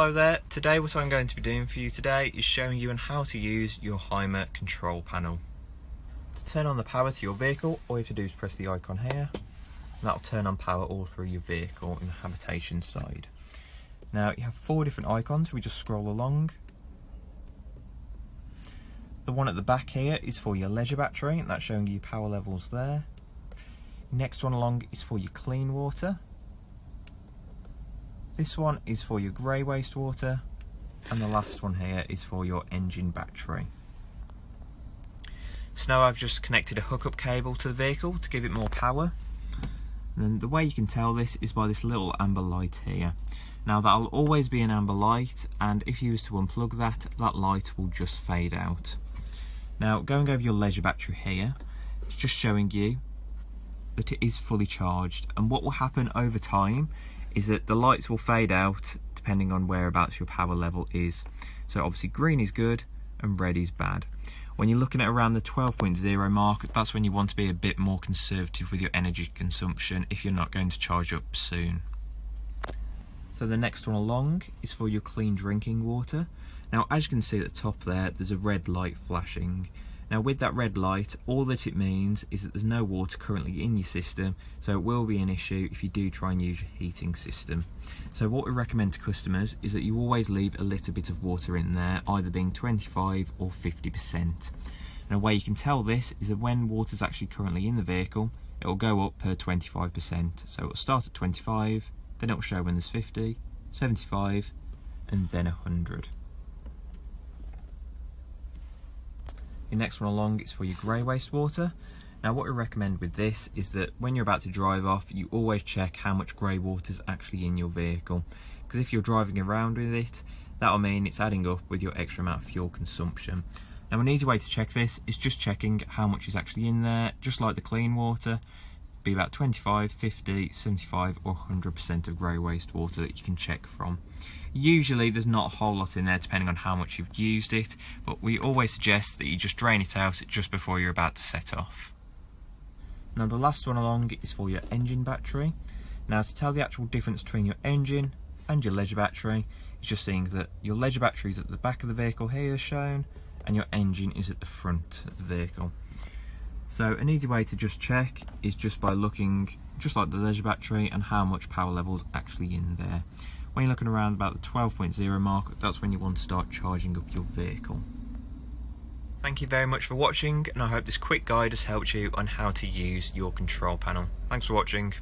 Hello there, today what I'm going to be doing for you today is showing you on how to use your HYMER Control Panel. To turn on the power to your vehicle, all you have to do is press the icon here, and that'll turn on power all through your vehicle in the habitation side. Now you have 4 different icons, we just scroll along. The one at the back here is for your leisure battery, and that's showing you power levels there. Next one along is for your clean water. This one is for your grey wastewater, and the last one here is for your engine battery. So now I've just connected a hookup cable to the vehicle to give it more power. And then the way you can tell this is by this little amber light here. Now that'll always be an amber light, and if you was to unplug that, that light will just fade out. Now going over your leisure battery here, it's just showing you that it is fully charged, and what will happen over time is that the lights will fade out depending on whereabouts your power level is. So obviously green is good and red is bad. When you're looking at around the 12.0 mark, that's when you want to be a bit more conservative with your energy consumption if you're not going to charge up soon. So the next one along is for your clean drinking water. Now as you can see at the top there's a red light flashing. Now with that red light, all that it means is that there's no water currently in your system, so it will be an issue if you do try and use your heating system. So what we recommend to customers is that you always leave a little bit of water in there, either being 25 or 50%. And a way you can tell this is that when water's actually currently in the vehicle, it will go up per 25%. So it will start at 25, then it will show when there's 50, 75, and then 100. Your next one along is for your grey wastewater. Now what we recommend with this is that when you're about to drive off, you always check how much grey water is actually in your vehicle, because if you're driving around with it, that'll mean it's adding up with your extra amount of fuel consumption. Now an easy way to check this is just checking how much is actually in there, just like the clean water. It'd be about 25, 50, 75 or 100% of grey wastewater that you can check from. Usually there's not a whole lot in there depending on how much you've used it, but we always suggest that you just drain it out just before you're about to set off. Now the last one along is for your engine battery. Now to tell the actual difference between your engine and your leisure battery, it's just seeing that your leisure battery is at the back of the vehicle here as shown, and your engine is at the front of the vehicle. So an easy way to just check is just by looking just like the leisure battery and how much power level is actually in there. When you're looking around about the 12.0 mark, that's when you want to start charging up your vehicle. Thank you very much for watching, and I hope this quick guide has helped you on how to use your control panel. Thanks for watching.